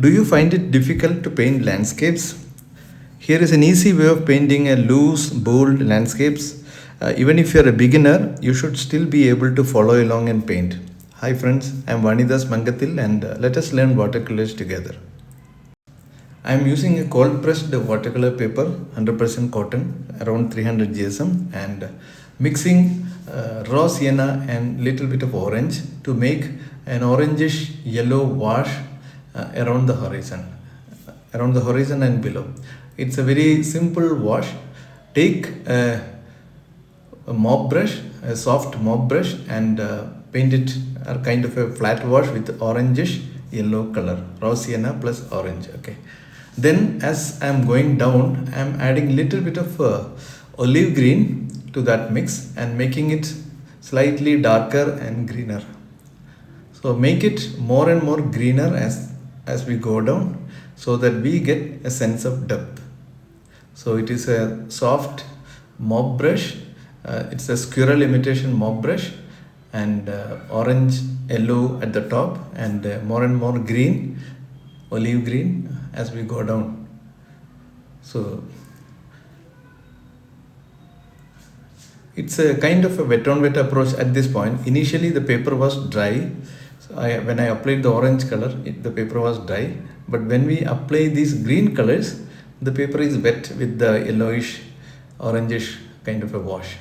Do you find it difficult to paint landscapes? Here is an easy way of painting a loose, bold landscapes. Even if you're a beginner, you should still be able to follow along and paint. Hi friends, I'm Vanidas Mangathil and let us learn watercolors together. I'm using a cold pressed watercolor paper, 100% cotton, around 300 GSM, and mixing raw sienna and little bit of orange to make an orangish yellow wash around the horizon and below. It's a very simple wash. Take a mop brush, a soft mop brush, and paint it kind of a flat wash with orangish yellow color, raw sienna plus orange. Okay. Then as I'm going down, I'm adding little bit of olive green to that mix and making it slightly darker and greener. So make it more and more greener as we go down so that we get a sense of depth. So it is a soft mop brush. It's a squirrel imitation mop brush and orange yellow at the top and more and more green, olive green as we go down. So it's a kind of a wet on wet approach at this point. Initially the paper was dry. So when I applied the orange color, the paper was dry. But when we apply these green colors, the paper is wet with the yellowish, orangish kind of a wash.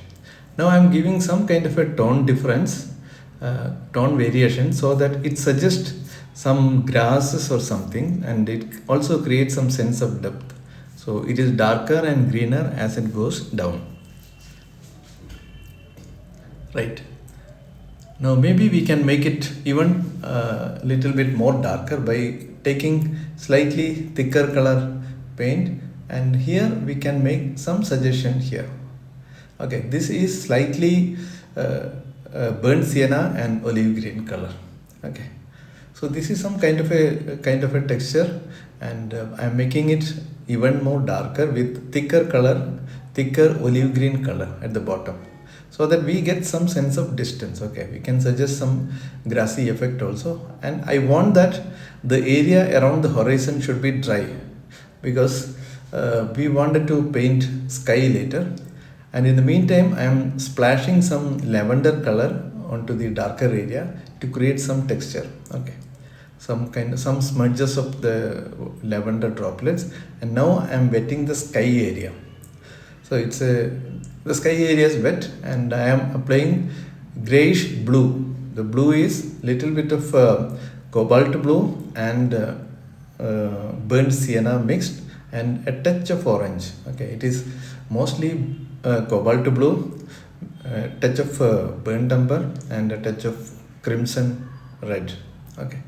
Now I am giving some kind of a tone difference, tone variation, so that it suggests some grasses or something, and it also creates some sense of depth. So it is darker and greener as it goes down. Right. Now maybe we can make it even a little bit more darker by taking slightly thicker color paint, and here we can make some suggestion here. Okay, this is slightly burnt sienna and olive green color. Okay, so this is some kind of a texture, and I'm making it even more darker with thicker color, thicker olive green color at the bottom, so that we get some sense of distance. Okay, we can suggest some grassy effect also, and I want that the area around the horizon should be dry because we wanted to paint sky later, and in the meantime I am splashing some lavender color onto the darker area to create some texture. Okay, some smudges of the lavender droplets, and now I am wetting the sky area. So the sky area is wet, and I am applying grayish blue. The blue is little bit of cobalt blue and burnt sienna mixed, and a touch of orange. Okay, it is mostly cobalt blue, a touch of burnt umber, and a touch of crimson red. Okay.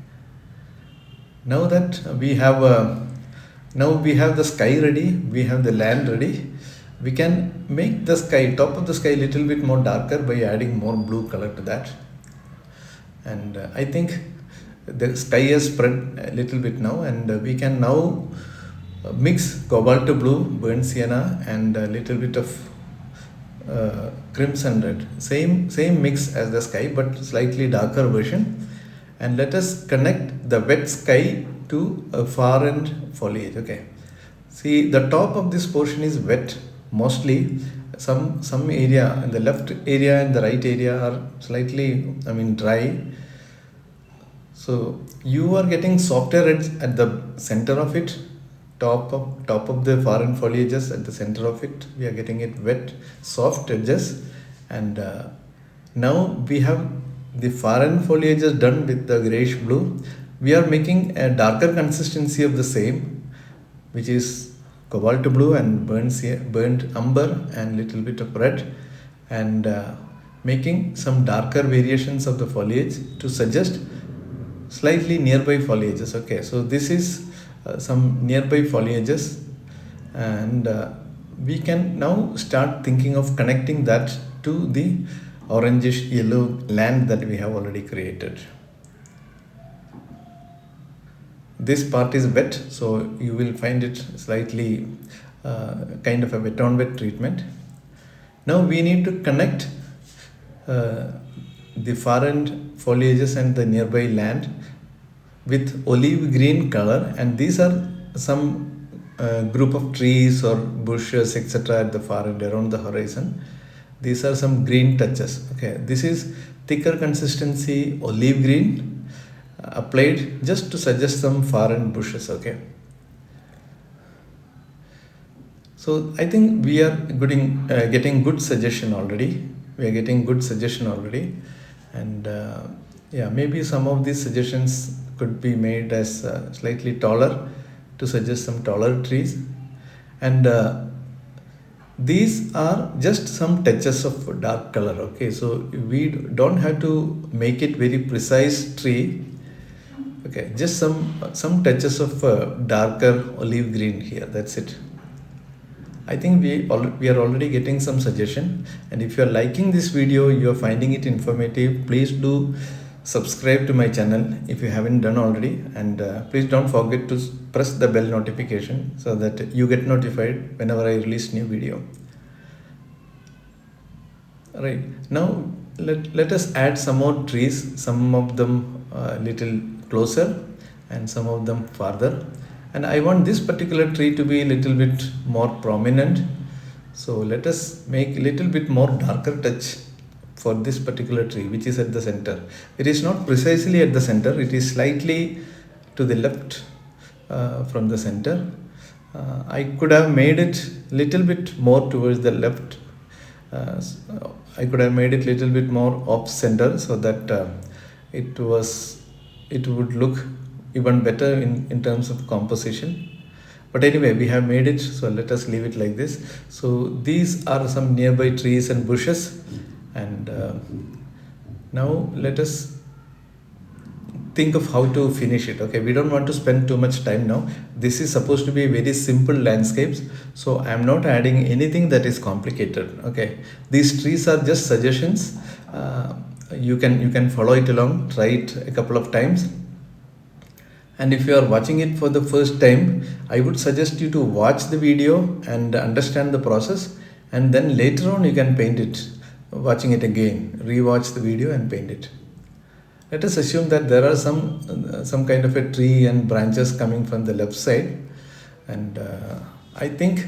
Now that we have the sky ready, we have the land ready. We can make the sky, top of the sky, little bit more darker by adding more blue color to that. And I think the sky has spread a little bit now, and we can now mix cobalt blue, burnt sienna, and a little bit of crimson red. Same mix as the sky, but slightly darker version. And let us connect the wet sky to a far end foliage. Okay, see, the top of this portion is wet mostly. Some area in the left area and the right area are slightly, dry. So you are getting softer reds at the center of it, top of the foreign foliages at the center of it. We are getting it wet, soft edges, and now we have the foreign foliages done with the grayish blue. We are making a darker consistency of the same, which is cobalt blue and burnt umber and little bit of red, and making some darker variations of the foliage to suggest slightly nearby foliages. Okay, so this is some nearby foliages, and we can now start thinking of connecting that to the orangish yellow land that we have already created. This part is wet, so you will find it slightly kind of a wet on wet treatment. Now we need to connect the far end foliages and the nearby land with olive green color, and these are some group of trees or bushes etc. at the far end around the horizon. These are some green touches. Okay, this is thicker consistency olive green applied just to suggest some far end bushes. Okay, so I think we are getting good suggestion already. We are getting good suggestion already, and yeah, maybe some of these suggestions could be made as slightly taller to suggest some taller trees, and these are just some touches of dark color. Okay, so we don't have to make it very precise tree. Okay, just some touches of darker olive green here. That's it. I think we are already getting some suggestion, and if you are liking this video, you are finding it informative, please do subscribe to my channel if you haven't done already, and please don't forget to press the bell notification so that you get notified whenever I release new video. Right, now let us add some more trees, some of them little closer and some of them farther, and I want this particular tree to be a little bit more prominent, so let us make a little bit more darker touch for this particular tree which is at the center. It is not precisely at the center, it is slightly to the left from the center. I could have made it little bit more towards the left. I could have made it little bit more off center so that it would look even better in terms of composition. But anyway, we have made it, so let us leave it like this. So these are some nearby trees and bushes, and now let us think of how to finish it. Okay, we don't want to spend too much time now. This is supposed to be very simple landscapes, so I am not adding anything that is complicated. Okay, these trees are just suggestions. You can follow it along, try it a couple of times, and if you are watching it for the first time, I would suggest you to watch the video and understand the process, and then later on you can paint it, watching it again, rewatch the video and paint it. Let us assume that there are some kind of a tree and branches coming from the left side, and I think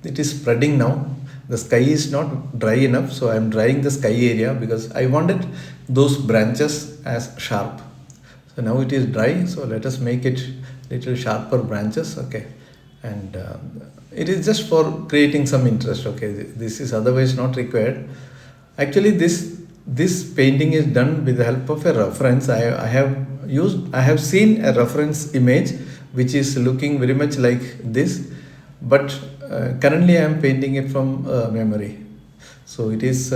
it is spreading now. The sky is not dry enough, so I am drying the sky area because I wanted those branches as sharp. So now it is dry, so let us make it little sharper branches. Okay, and it is just for creating some interest. Okay, this is otherwise not required. Actually, this painting is done with the help of a reference. I have seen a reference image which is looking very much like this, but currently I am painting it from memory. So it is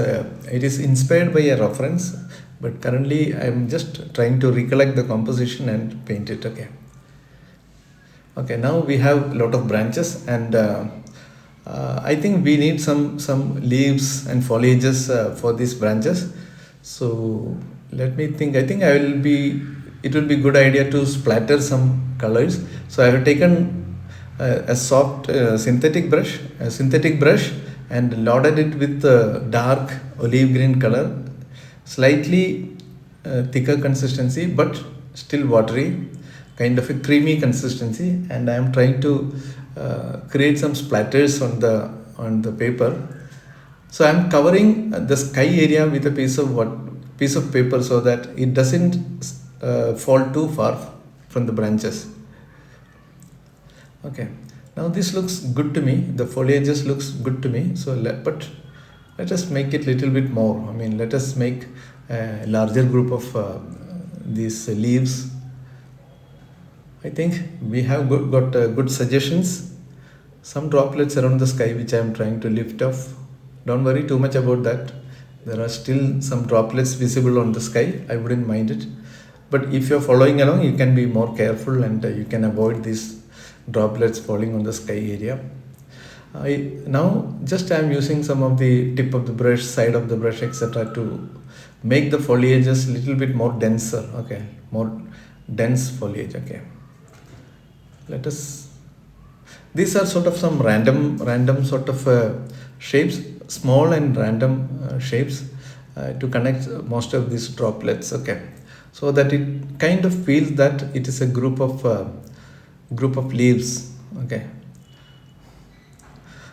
inspired by a reference, but currently I am just trying to recollect the composition and paint it. Okay, now we have a lot of branches, and I think we need some leaves and foliages for these branches. So let me think. I think it will be good idea to splatter some colors. So I have taken a soft synthetic brush and loaded it with dark olive green color, slightly thicker consistency but still watery, kind of a creamy consistency, and I am trying to create some splatters on the paper. So I am covering the sky area with a piece of paper so that it doesn't fall too far from the branches. Okay, now this looks good to me. The foliage looks good to me. So but let us make it little bit more. I mean, let us make a larger group of these leaves. I think we have got good suggestions. Some droplets around the sky which I am trying to lift off. Don't worry too much about that. There are still some droplets visible on the sky. I wouldn't mind it. But if you're following along, you can be more careful, and you can avoid these droplets falling on the sky area. Now I am using some of the tip of the brush, side of the brush, etc. to make the foliages little bit more denser. Okay, more dense foliage. Okay, these are sort of some random sort of shapes, small and random shapes to connect most of these droplets. Okay, so that it kind of feels that it is a group of leaves. Okay,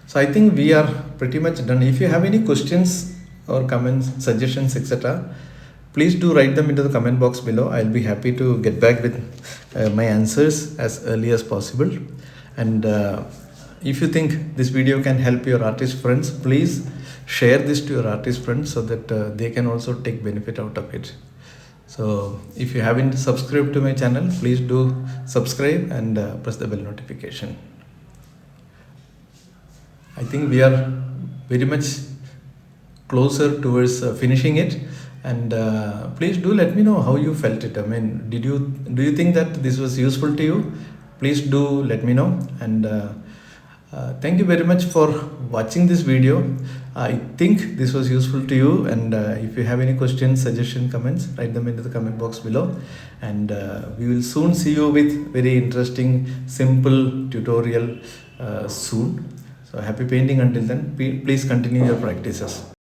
so I think we are pretty much done. If you have any questions or comments, suggestions, etc., please do write them into the comment box below. I'll be happy to get back with my answers as early as possible. And if you think this video can help your artist friends, please share this to your artist friends so that they can also take benefit out of it. So if you haven't subscribed to my channel, please do subscribe and press the bell notification. I think we are very much closer towards finishing it, and please do let me know how you felt it. I mean, do you think that this was useful to you? Please do let me know. And thank you very much for watching this video. I think this was useful to you, and if you have any questions, suggestions, comments, write them into the comment box below. And we will soon see you with very interesting simple tutorial soon. So happy painting until then. Please continue your practices.